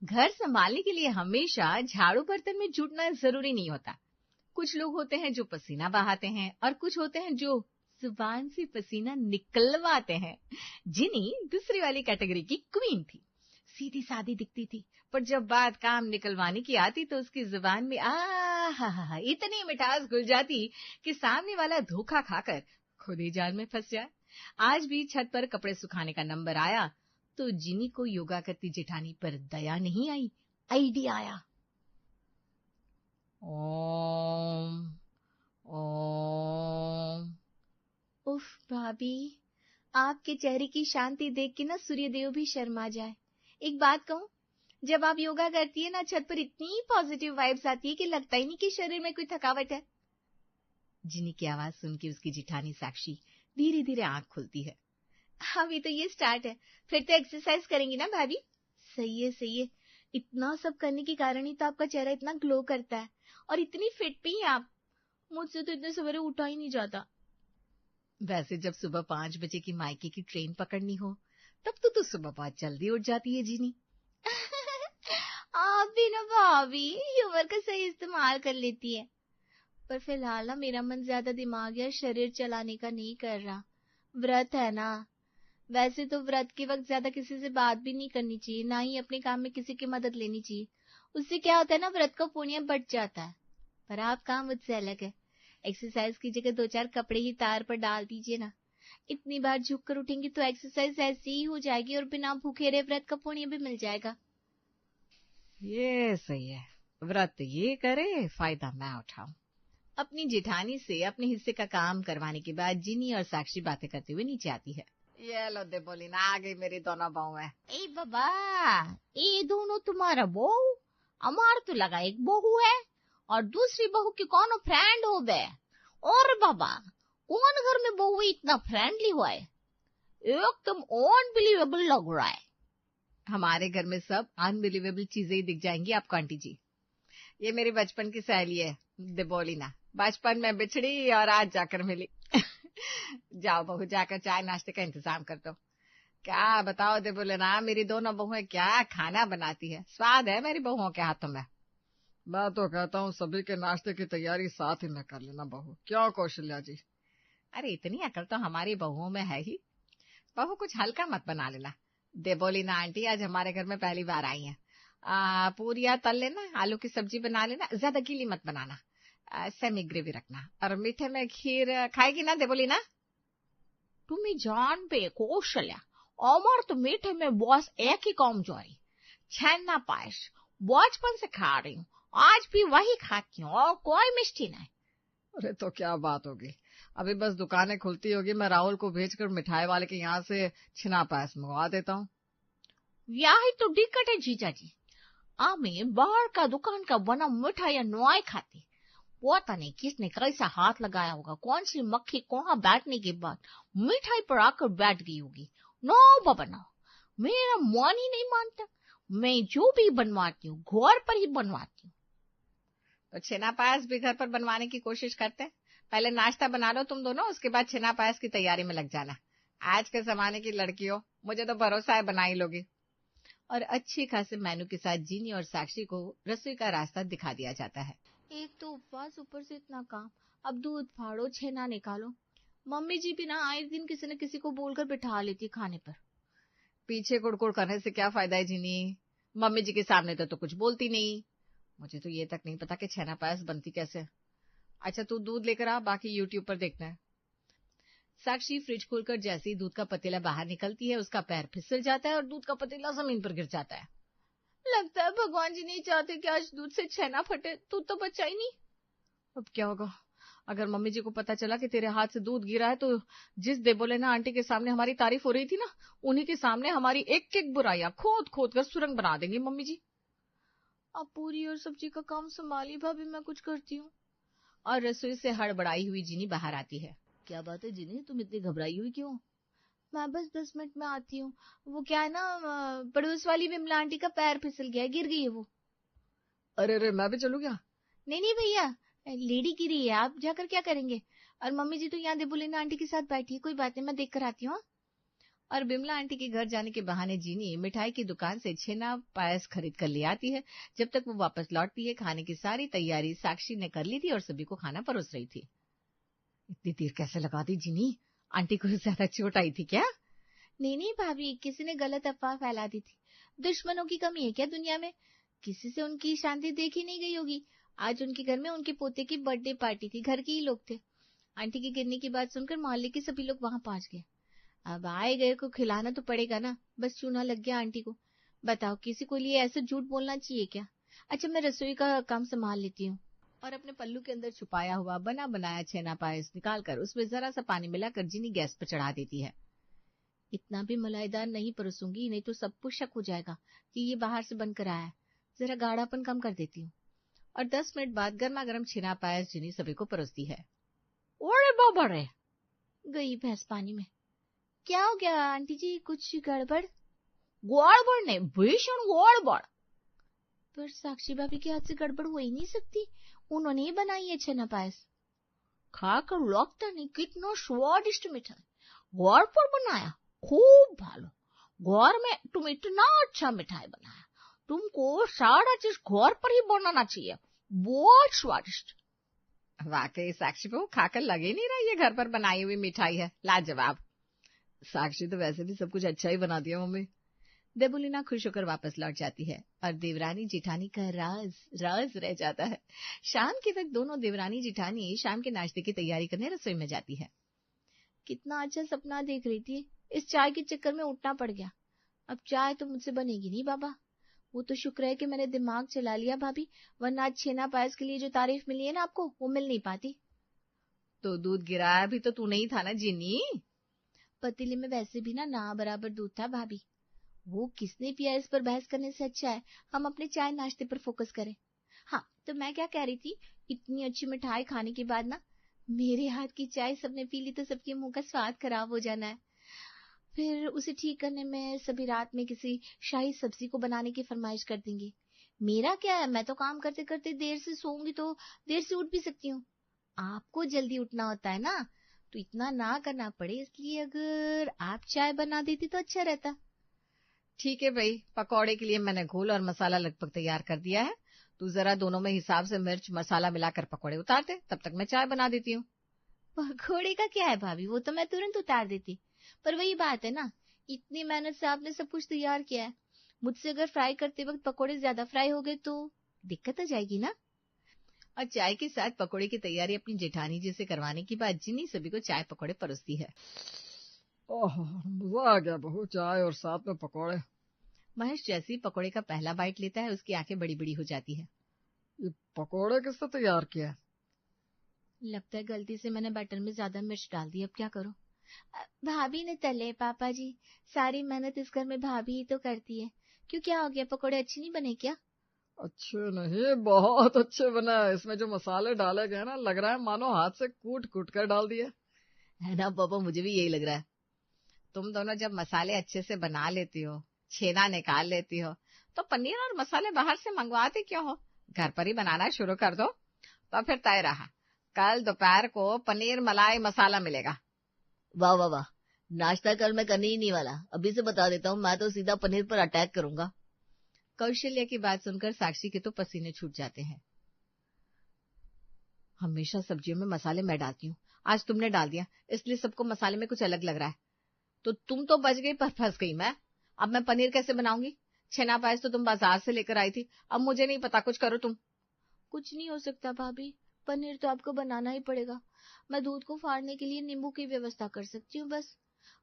घर संभालने के लिए हमेशा झाड़ू बर्तन में जुटना जरूरी नहीं होता। कुछ लोग होते हैं जो पसीना बहाते हैं और कुछ होते हैं जो जुबान से पसीना निकलवाते हैं। जिनी दूसरी वाली कैटेगरी की क्वीन थी। सीधी सादी दिखती थी, पर जब बात काम निकलवाने की आती तो उसकी जुबान में इतनी मिठास घुल जाती कि सामने वाला धोखा खाकर खुद ही जाल में फंस जाए। आज भी छत पर कपड़े सुखाने का नंबर आया तो जिनी को योगा करती जेठानी पर दया नहीं आई, आइडिया आया। ओम ओम। उफ भाभी, आपके चेहरे की शांति देख के ना सूर्यदेव भी शर्मा जाए। एक बात कहूं, जब आप योगा करती है ना, छत पर इतनी पॉजिटिव वाइब्स आती है कि लगता ही नहीं कि शरीर में कोई थकावट है। जिनी की आवाज सुन के उसकी जिठानी साक्षी धीरे धीरे आंख खुलती है। अभी तो ये स्टार्ट है, फिर तो एक्सरसाइज करेंगी ना भाभी। सही है सही है, इतना सब करने के कारण ही तो आपका चेहरा इतना ग्लो करता है और इतनी फिट भी हैं आप। मुझसे तो इतने सवेरे उठा ही नहीं जाता। वैसे जब सुबह 5 बजे की मायके की ट्रेन पकड़नी हो तब तो सुबह बहुत जल्दी उठ जाती है जीनी। आप भी ना भाभी ह्यूमर का सही इस्तेमाल कर लेती है। पर फिलहाल ना मेरा मन ज्यादा दिमाग या शरीर चलाने का नहीं कर रहा। व्रत है ना। वैसे तो व्रत के वक्त ज्यादा किसी से बात भी नहीं करनी चाहिए, ना ही अपने काम में किसी की मदद लेनी चाहिए। उससे क्या होता है ना, व्रत का पुण्य बढ़ जाता है। पर आप काम मुझसे अलग है। एक्सरसाइज की जगह 2-4 कपड़े ही तार पर डाल दीजिए ना। इतनी बार झुक कर उठेंगी तो एक्सरसाइज ऐसी ही हो जाएगी और बिना भूखे रहे व्रत का पुण्य भी मिल जाएगा। ये सही है, व्रत ये करे, फायदा मैं उठाऊं। अपनी जेठानी से अपने हिस्से का काम करवाने के बाद जिनी और साक्षी बातें करते हुए नीचे आती है। ये लो दे बोली ना, आ गई मेरी दोनों बहू है। ए बाबा, ये दोनों तुम्हारा बहू? हमार तो लगा एक बहू है और दूसरी बहू की कौन फ्रेंड हो बे। और बाबा, कौन घर में बहू इतना फ्रेंडली हुआ है? एकदम अनबिलीवेबल लग रहा है। हमारे घर में सब अनबिलीवेबल चीजें ही दिख जाएंगी आपको आंटी जी। ये मेरी बचपन की सहेली है देबोलिना। बचपन में बिछड़ी और आज जाकर मिली। जाओ बहू, जाकर चाय नाश्ते का इंतजाम कर दो। क्या बताओ देबोलिना, मेरी दोनों बहुएं क्या खाना बनाती है। स्वाद है मेरी बहुओं के हाथों में। मैं तो कहता हूँ सभी के नाश्ते की तैयारी साथ ही में कर लेना बहू। क्यों कौशल्या जी? अरे इतनी अकल तो हमारी बहुओं में है ही। बहू कुछ हल्का मत बना लेना। देबोलिना आंटी आज हमारे घर में पहली बार आई है। पूरियां तल लेना, आलू की सब्जी बना लेना, ज्यादा गीली मत बनाना, सेमी ग्रेवी रखना। और मीठे में खीर खाएगी ना देबोलिना? तुम्हें जान पे कौशल्या, अमर तो मीठे में बॉस एक ही कमजोरी, छेना पायस। बचपन से खा रही हूँ, आज भी वही खाती हूँ और कोई मिष्टी नहीं। अरे तो क्या बात होगी, अभी बस दुकानें खुलती होगी, मैं राहुल को भेजकर मिठाई वाले के यहाँ से छिना पायस मंगवा देता हूँ। यही तो दिक्कत है जीजा जी, हमें बाहर का दुकान का बना मिठाई नहीं खाती। पता नहीं किसने कैसा हाथ लगाया होगा, कौन सी मक्खी कहाँ बैठने के बाद मिठाई पर आकर बैठ गई होगी। नो बाबा नो, मेरा मन ही नहीं मानता। मैं जो भी बनवाती हूँ घर पर ही बनवाती हूँ। तो छेना पायस भी घर पर बनवाने की कोशिश करते हैं। पहले नाश्ता बना लो तुम दोनों, उसके बाद छेना पायस की तैयारी में लग जाना। आज के जमाने की लड़कियों, मुझे तो भरोसा है बना ही लोगी। और अच्छे खासे मेनू के साथ जीनी और साक्षी को रसोई का रास्ता दिखा दिया जाता है। एक तो उपवास, ऊपर से इतना काम। अब दूध फाड़ो, छेना निकालो। मम्मी जी भी ना आए दिन किसी न किसी को बोलकर बिठा लेती खाने पर। पीछे कुड़कुड़ करने से क्या फायदा है जीनी? मम्मी जी के सामने तो कुछ बोलती नहीं। मुझे तो ये तक नहीं पता कि छेना पायस बनती कैसे। अच्छा तू दूध लेकर आ, बाकी यूट्यूब पर देखना है। साक्षी फ्रिज खोलकर जैसे ही दूध का पतीला बाहर निकलती है, उसका पैर फिसल जाता है और दूध का पतीला जमीन पर गिर जाता है। लगता है भगवान जी नहीं चाहते कि आज दूध से छेना फटे। दूध तो बचा ही नहीं। अब क्या होगा अगर मम्मी जी को पता चला कि तेरे हाथ से दूध गिरा है? तो जिस देबोलेना आंटी के सामने हमारी तारीफ हो रही थी ना, उन्हीं के सामने हमारी एक एक बुराइयां खोद खोद कर सुरंग बना देंगी मम्मी जी। अब पूरी और सब्जी का काम संभाली भाभी, मैं कुछ करती हूँ। और रसोई से हड़बड़ाई हुई जीनी बाहर आती है। क्या बात है जीनी, तुम इतनी घबराई हुई क्यों? मैं बस 10 मिनट में आती हूँ। वो क्या है ना, पड़ोस वाली विमला आंटी का पैर फिसल गया है, गिर गई है वो। अरे अरे मैं भी चलूँ क्या? नहीं नहीं भैया, लेडी गिरी है, आप जाकर क्या करेंगे? और मम्मी जी तो यहाँ देबोलिना आंटी के साथ बैठी है, कोई बात नहीं, मैं देख कर आती हूँ। और बिमला आंटी के घर जाने के बहाने जीनी मिठाई की दुकान से छेना पायस खरीद कर ले आती है। जब तक वो वापस लौटती है, खाने की सारी तैयारी साक्षी ने कर ली थी और सभी को खाना परोस रही थी। इतनी देर कैसे लगा दी जीनी? आंटी को ज्यादा चोट आई थी क्या? नहीं भाभी, किसी ने गलत अफवाह फैला दी थी। दुश्मनों की कमी है क्या दुनिया में? किसी से उनकी शांति देखी नहीं गई होगी। आज उनके घर में उनके पोते की बर्थडे पार्टी थी, घर के ही लोग थे। आंटी की गिरने की बात सुनकर मोहल्ले के सभी लोग वहां पहुंच गए। अब आए गए को खिलाना तो पड़ेगा ना, बस चूना लग गया आंटी को। बताओ, किसी को लिए ऐसे झूठ बोलना चाहिए क्या? अच्छा, मैं रसोई का काम संभाल लेती हूँ। और अपने पल्लू के अंदर छुपाया हुआ बना बनाया छेना पायस निकालकर उसमें जरा सा पानी मिलाकर जीनी गैस पर चढ़ा देती है। इतना भी मलाईदार नहीं परोसूंगी, नहीं तो सबको शक हो जाएगा कि ये बाहर से बनकर आया है। जरा गाढ़ापन कम कर देती हूँ। और 10 मिनट बाद गर्मा गर्म छेना पायस जीनी सभी को परोसती है। ओरे बाबा रे, गई भैंस पानी में। क्या हो गया आंटी जी, कुछ गड़बड़? गड़बड़ नहीं, भीषण गड़बड़। पर साक्षी भाभी के हाथ से गड़बड़ हो ही नहीं सकती, उन्होंने ही बनाई है छेना पायस। खाकर लगता नहीं कितना स्वादिष्ट मिठाई। घर पर बनाया, खूब भालो। घर में तुम इतना अच्छा मिठाई बनाया, तुमको सारा चीज घर पर ही बनाना चाहिए, बहुत स्वादिष्ट। वाकई साक्षी को खाकर लगे नहीं रहा ये घर पर बनाई हुई मिठाई है, लाजवाब। साक्षी तो वैसे भी सब कुछ अच्छा ही बना दिया मम्मी। देबुलीना खुश होकर वापस लौट जाती है और देवरानी जिठानी का राज राज रह जाता है। शाम के वक्त दोनों देवरानी जिठानी शाम के नाश्ते की तैयारी करने रसोई में जाती है। कितना अच्छा सपना देख रही थी, इस चाय के चक्कर में उठना पड़ गया। अब चाय तो मुझसे बनेगी नहीं बाबा। वो तो शुक्र है कि मैंने दिमाग चला लिया भाभी, वरना आज छेना पायस के लिए जो तारीफ मिली है ना आपको, वो मिल नहीं पाती। तो दूध गिराया भी तो तू नहीं था ना जीनी? पतीले में वैसे भी ना बराबर दूध था भाभी। वो किसने पिया इस पर बहस करने से अच्छा है हम अपने चाय नाश्ते पर फोकस करें। हाँ, तो मैं क्या कह रही थी, इतनी अच्छी मिठाई खाने के बाद ना मेरे हाथ की चाय सबने पी ली तो सबके मुंह का स्वाद खराब हो जाना है। फिर उसे ठीक करने में सभी रात में किसी शाही सब्जी को बनाने की फरमाइश कर देंगे। मेरा क्या है, मैं तो काम करते करते देर से सोऊंगी तो देर से उठ भी सकती हूँ। आपको जल्दी उठना होता है ना, तो इतना ना करना पड़े, इसलिए अगर आप चाय बना देती तो अच्छा रहता। ठीक है भाई, पकौड़े के लिए मैंने घोल और मसाला लगभग तैयार कर दिया है। तू जरा दोनों में हिसाब से मिर्च मसाला मिलाकर पकौड़े उतार दे, तब तक मैं चाय बना देती हूँ। पकौड़े का क्या है भाभी, वो तो मैं तुरंत उतार देती। पर वही बात है ना, इतनी मेहनत से आपने सब कुछ तैयार किया है, मुझसे अगर फ्राई करते वक्त पकौड़े ज्यादा फ्राई हो गए तो दिक्कत आ जाएगी ना। और चाय के साथ पकौड़े की तैयारी अपनी जेठानी जी से करवाने के बाद जिन्नी सभी को चाय पकौड़े परोसती है। ओह, मजा आ गया बहू, चाय और साथ में पकौड़े। महेश जैसे ही पकौड़े का पहला बाइट लेता है उसकी आंखें बड़ी बड़ी हो जाती है। ये पकौड़े किसने तैयार किया है? लगता है गलती से मैंने बैटर में ज्यादा मिर्च डाल दी, अब क्या करूं? भाभी ने तले पापा जी, सारी मेहनत इस घर में भाभी ही तो करती है। क्यों, क्या हो गया, पकौड़े अच्छे नहीं बने क्या? अच्छे नहीं, बहुत अच्छे बना है। इसमें जो मसाले डाले गए ना, लग रहा है मानो हाथ से कूट कूट कर डाल दिए है ना पापा, मुझे भी यही लग रहा है। तुम दोनों जब मसाले अच्छे से बना लेती हो, छेना निकाल लेती हो, तो पनीर और मसाले बाहर से मंगवाते क्यों हो? घर पर ही बनाना शुरू कर दो। तो फिर तय रहा, कल दोपहर को पनीर मलाई मसाला मिलेगा। वाह वाह वाह, नाश्ता कल मैं करने ही नहीं वाला, अभी से बता देता हूँ, मैं तो सीधा पनीर पर अटैक करूंगा। कौशल्या की बात सुनकर साक्षी के तो पसीने छूट जाते हैं। हमेशा सब्जियों में मसाले मैं डालती हूँ, आज तुमने डाल दिया, इसलिए सबको मसाले में कुछ अलग लग रहा है। तो तुम तो बच गई पर फंस गई मैं। अब मैं पनीर कैसे बनाऊंगी? छेना पायस तो तुम बाजार से लेकर आई थी, अब मुझे नहीं पता, कुछ करो तुम। कुछ नहीं हो सकता भाभी, पनीर तो आपको बनाना ही पड़ेगा। मैं दूध को फाड़ने के लिए नींबू की व्यवस्था कर सकती हूँ बस।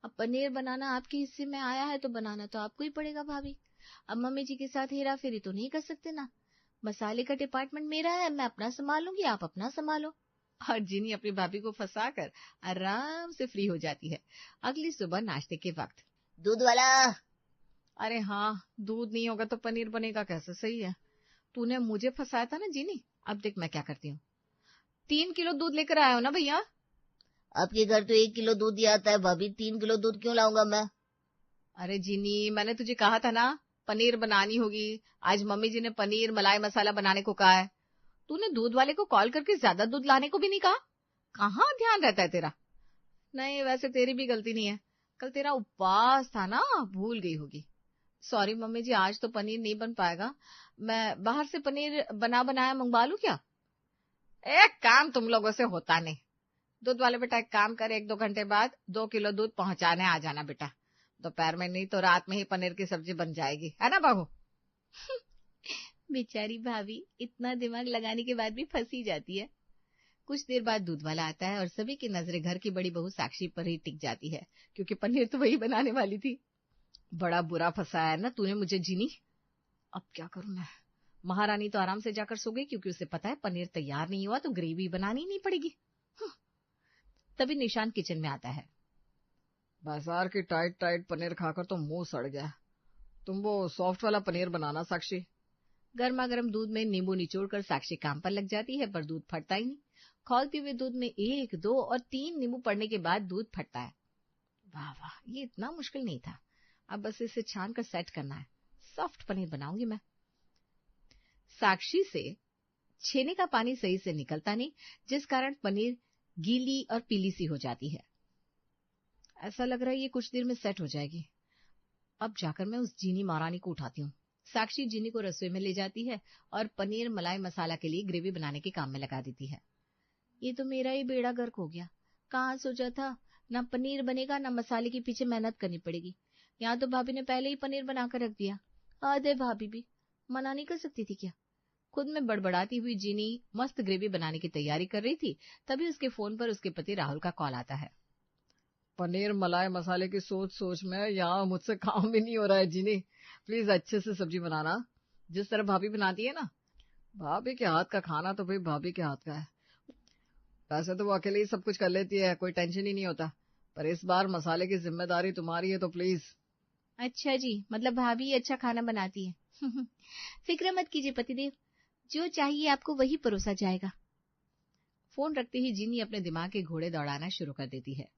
अब पनीर बनाना आपके हिस्से में आया है तो बनाना तो आपको ही पड़ेगा भाभी। अब मम्मी जी के साथ हेरा फेरी तो नहीं कर सकते ना। मसाले का डिपार्टमेंट मेरा है, मैं अपना संभालूंगी, आप अपना संभालो। और जिनी अपनी भाभी को फंसाकर आराम से फ्री हो जाती है। अगली सुबह नाश्ते के वक्त, दूध वाला। अरे हाँ, दूध नहीं होगा तो पनीर बनेगा कैसे? सही है, तूने मुझे फंसाया था ना जीनी। अब देख मैं क्या करती हूँ। 3 किलो दूध लेकर आया हो ना भैया? आपके घर तो 1 किलो दूध ही आता है भाभी, 3 किलो दूध क्यों लाऊंगा मैं? अरे जीनी, मैंने तुझे कहा था ना पनीर बनानी होगी। आज मम्मी जी ने पनीर मलाई मसाला बनाने को कहा है। तूने दूध वाले को कॉल करके ज्यादा दूध लाने को भी नहीं कहा। कहाँ ध्यान रहता है तेरा? नहीं, वैसे तेरी भी गलती नहीं है, कल तेरा उपवास था ना, भूल गई होगी। सॉरी मम्मी जी, आज तो पनीर नहीं बन पाएगा। मैं बाहर से पनीर बना बनाया मंगवा लूं क्या? एक काम तुम लोगों से होता नहीं। दूध वाले बेटा एक काम कर, 1-2 घंटे बाद 2 किलो दूध पहुंचाने आ जाना बेटा। दोपहर में नहीं तो रात में ही पनीर की सब्जी बन जाएगी, है ना बहू? बेचारी भाभी इतना दिमाग लगाने के बाद भी फंसी जाती है। कुछ देर बाद दूध वाला आता है और सभी की नजरें घर की बड़ी बहू साक्षी पर ही टिक जाती है, क्योंकि पनीर तो वही बनाने वाली थी। बड़ा बुरा फंसाया है ना तूने मुझे जीनी। अब क्या करूं मैं? महारानी तो आराम से जाकर सो गई, क्योंकि उसे पता है पनीर तैयार नहीं हुआ तो ग्रेवी बनानी नहीं पड़ेगी। तभी निशांत किचन में आता है। बाजार की टाइट टाइट पनीर खाकर तो मुंह सड़ गया। तुम वो सॉफ्ट वाला पनीर बनाना साक्षी। गर्मा गर्म दूध में नींबू निचोड़कर साक्षी काम पर लग जाती है, पर दूध फटता ही नहीं। खौलते हुए दूध में 1, 2 और 3 नींबू पड़ने के बाद दूध फटता है। वाह वाह, ये इतना मुश्किल नहीं था। अब बस इसे छान कर सेट करना है। सॉफ्ट पनीर बनाऊंगी मैं। साक्षी से छेने का पानी सही से निकलता नहीं, जिस कारण पनीर गीली और पीली सी हो जाती है। ऐसा लग रहा है ये कुछ देर में सेट हो जाएगी। अब जाकर मैं उस जीनी महारानी को उठाती हूँ। साक्षी जीनी को रसोई में ले जाती है और पनीर मलाई मसाला के लिए ग्रेवी बनाने के काम में लगा देती है। ये तो मेरा ही बेड़ा गर्क हो गया। कहाँ सोचा था, ना पनीर बनेगा ना मसाले के पीछे मेहनत करनी पड़ेगी। यहाँ तो भाभी ने पहले ही पनीर बनाकर रख दिया। आधे भाभी भी मना नहीं कर सकती थी क्या? खुद में बड़बड़ाती हुई जीनी मस्त ग्रेवी बनाने की तैयारी कर रही थी, तभी उसके फोन पर उसके पति राहुल का कॉल आता है। पनीर मलाई मसाले की सोच सोच में यहाँ मुझसे काम भी नहीं हो रहा है जीनी। प्लीज अच्छे से सब्जी बनाना, जिस तरह भाभी बनाती है ना। भाभी के हाथ का खाना तो भाई भाभी के हाथ का है। वैसे तो वो अकेले ही सब कुछ कर लेती है, कोई टेंशन ही नहीं होता, पर इस बार मसाले की जिम्मेदारी तुम्हारी है तो प्लीज। अच्छा जी, मतलब भाभी अच्छा खाना बनाती है। फिक्र मत कीजिए पतिदेव, जो चाहिए आपको वही परोसा जाएगा। फोन रखते ही जीनी अपने दिमाग के घोड़े दौड़ाना शुरू कर देती है।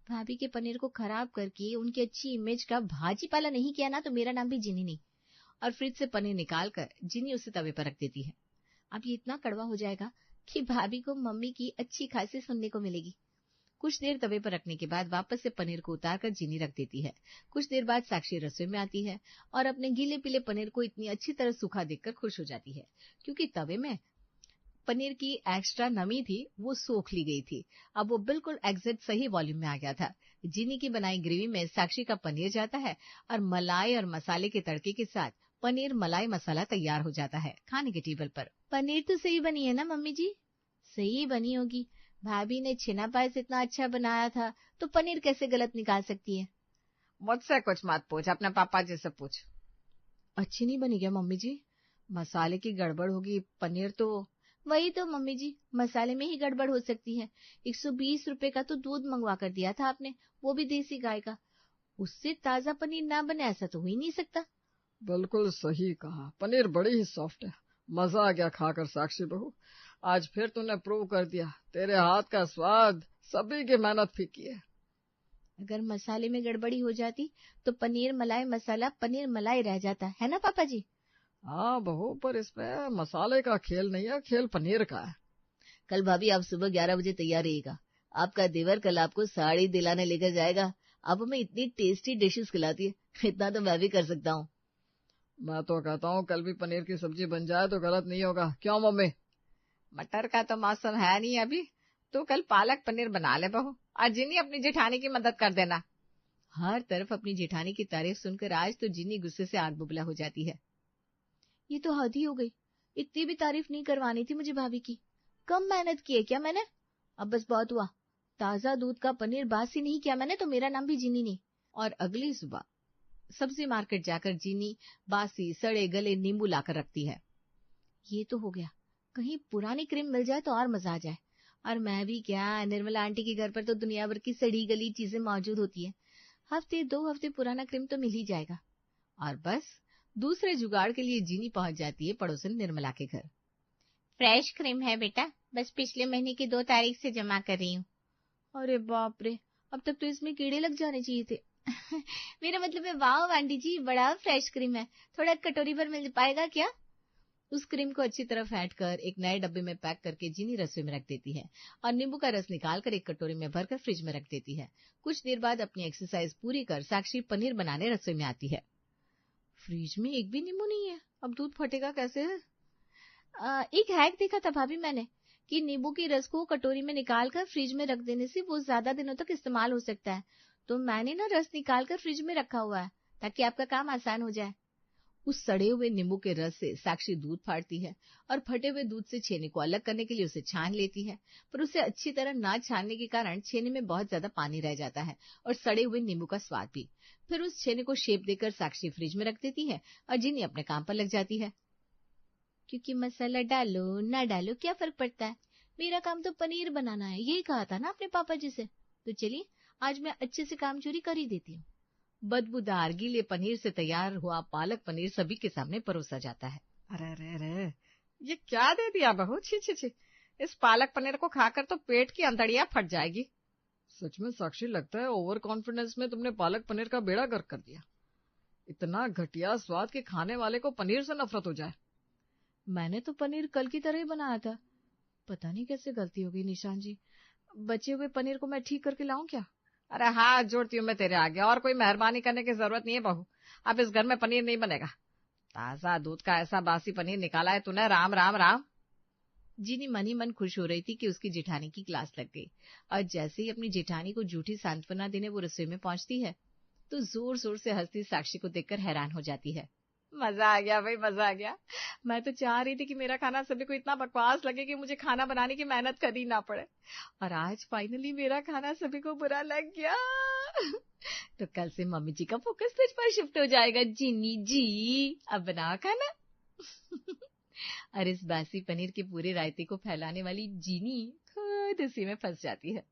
भाभी के पनीर को खराब करके उनकी अच्छी इमेज का भाजी पाला नहीं किया ना तो मेरा नाम भी जीनी नहीं। और फ्रिज से पनीर निकाल कर जीनी उसे तवे पर रख देती है। अब ये इतना कड़वा हो जाएगा कि भाभी को मम्मी की अच्छी खासी सुनने को मिलेगी। कुछ देर तवे पर रखने के बाद वापस से पनीर को उतार कर जीनी रख देती है। कुछ देर बाद साक्षी रसोई में आती है और अपने गीले पीले पनीर को इतनी अच्छी तरह सूखा देखकर खुश हो जाती है, क्योंकि तवे में पनीर की एक्स्ट्रा नमी थी वो सोख ली गई थी। अब वो बिल्कुल एग्जैक्ट सही वॉल्यूम में आ गया था। जीनी की बनाई ग्रेवी में साक्षी का पनीर जाता है और मलाई और मसाले के तड़के के साथ पनीर मलाई मसाला तैयार हो जाता है खाने के टेबल पर। पनीर तो सही बनी है ना मम्मी जी? सही बनी होगी, भाभी ने छेना पायस इतना अच्छा बनाया था तो पनीर कैसे गलत निकाल सकती है? मुझसे कुछ मत पूछ, अपने पापा जी से पूछ। अच्छी नहीं बनी क्या मम्मी जी? मसाले की गड़बड़ होगी, पनीर तो। वही तो मम्मी जी, मसाले में ही गड़बड़ हो सकती है। 120 रुपए का तो दूध मंगवा कर दिया था आपने, वो भी देसी गाय का। उससे ताजा पनीर ना बने ऐसा तो हो ही नहीं सकता। बिल्कुल सही कहा, पनीर बड़ी ही सॉफ्ट है। मजा आ गया खाकर साक्षी बहू। आज फिर तूने प्रूव कर दिया, तेरे हाथ का स्वाद सभी की मेहनत फीकी है। अगर मसाले में गड़बड़ी हो जाती तो पनीर मलाई मसाला पनीर मलाई रह जाता है ना पापा जी? हाँ बहू, पर इसमें मसाले का खेल नहीं है, खेल पनीर का है। कल भाभी आप सुबह 11 बजे तैयार रहिएगा। आपका देवर कल आपको साड़ी दिलाने लेकर जाएगा। आप हमें इतनी टेस्टी डिशेस खिलाती है, इतना तो मैं भी कर सकता हूँ। मैं तो कहता हूँ कल भी पनीर की सब्जी बन जाए तो गलत नहीं होगा, क्यों मम्मी? मटर का तो मौसम है नहीं अभी, तो कल पालक पनीर बना ले बहू, और जिनी अपनी जेठानी की मदद कर देना। हर तरफ अपनी जेठानी की तारीफ सुनकर आज तो जिनी गुस्से से आग बुबला हो जाती है। ये तो हद ही हो गई, इतनी भी तारीफ नहीं करवानी थी मुझे भाभी की। कम मेहनत की है क्या मैंने? अब बस बहुत हुआ, ताजा दूध का पनीर बासी नहीं किया मैंने तो मेरा नाम भी जीनी नहीं। और अगली सुबह सब्जी मार्केट जाकर जीनी बासी सड़े गले नींबू लाकर रखती है। ये तो हो गया, कहीं पुरानी क्रीम मिल जाए तो और मजा आ जाए। और मैं भी क्या, निर्मला आंटी के घर पर तो दुनिया भर की सड़ी गली चीजें मौजूद होती है। हफ्ते 2 हफ्ते पुराना क्रीम तो मिल ही जाएगा। और बस दूसरे जुगाड़ के लिए जीनी पहुंच जाती है पड़ोसन निर्मला के घर। फ्रेश क्रीम है बेटा, बस पिछले महीने की 2 तारीख से जमा कर रही हूँ। अरे बाप रे, अब तक तो इसमें कीड़े लग जाने चाहिए थे। मेरा मतलब है वाह आंटी जी, बड़ा फ्रेश क्रीम है, थोड़ा कटोरी भर मिल पाएगा क्या? उस क्रीम को अच्छी तरह फेंट कर एक नए डब्बे में पैक करके जीनी रसोई में रख देती है और नींबू का रस निकालकर एक कटोरी में भरकर फ्रिज में रख देती है। कुछ देर बाद अपनी एक्सरसाइज पूरी कर साक्षी पनीर बनाने रसोई में आती है। फ्रिज में एक भी नींबू नहीं है, अब दूध फटेगा कैसे? एक हैक देखा था भाभी मैंने कि नींबू के रस को कटोरी में निकालकर फ्रिज में रख देने से वो ज्यादा दिनों तक इस्तेमाल हो सकता है। तो मैंने ना रस निकालकर फ्रिज में रखा हुआ है ताकि आपका काम आसान हो जाए। उस सड़े हुए नींबू के रस से साक्षी दूध फाड़ती है और फटे हुए दूध से छेने को अलग करने के लिए उसे छान लेती है, पर उसे अच्छी तरह ना छानने के कारण छेने में बहुत ज्यादा पानी रह जाता है और सड़े हुए नींबू का स्वाद भी। फिर उस छेने को शेप देकर साक्षी फ्रिज में रख देती है और जीनी अपने काम पर लग जाती है। क्योंकि मसाला डालो ना डालो क्या फर्क पड़ता है, मेरा काम तो पनीर बनाना है, यही कहा था ना अपने पापा जी से। तो चलिए आज मैं अच्छे से काम चोरी कर ही देती हूँ। बदबूदार गीले पनीर से तैयार हुआ पालक पनीर सभी के सामने परोसा जाता है। अरे अरे अरे, ये क्या दे दिया बहू, छी छी छी, इस पालक पनीर को खाकर तो पेट की अंतड़ियां फट जाएगी। सच में साक्षी, लगता है ओवर कॉन्फिडेंस में तुमने पालक पनीर का बेड़ा गर्क कर दिया। इतना घटिया स्वाद के खाने वाले को पनीर से नफरत हो जाए। मैंने तो पनीर कल की तरह ही बनाया था, पता नहीं कैसे गलती हो गई निशान जी। बचे हुए पनीर को मैं ठीक करके लाऊं क्या? अरे हाथ जोड़ती हूँ मैं तेरे आगे, और कोई मेहरबानी करने की जरूरत नहीं है बहू। अब इस घर में पनीर नहीं बनेगा। ताजा दूध का ऐसा बासी पनीर निकाला है तूने, राम राम राम। जीनी मन ही मन खुश हो रही थी कि उसकी जेठानी की क्लास लग गई, और जैसे ही अपनी जेठानी को झूठी सांत्वना देने वो रसोई में पहुंचती है तो जोर जोर से हंसती साक्षी को देखकर हैरान हो जाती है। मजा आ गया भाई, मजा आ गया। मैं तो चाह रही थी कि मेरा खाना सभी को इतना बकवास लगे कि मुझे खाना बनाने की मेहनत करनी ना पड़े, और आज फाइनली मेरा खाना सभी को बुरा लग गया। तो कल से मम्मी जी का फोकस तुझ पर शिफ्ट हो जाएगा जीनी जी, अब बना खाना। और इस बासी पनीर के पूरे रायते को फैलाने वाली जीनी खुद उसी में फंस जाती है।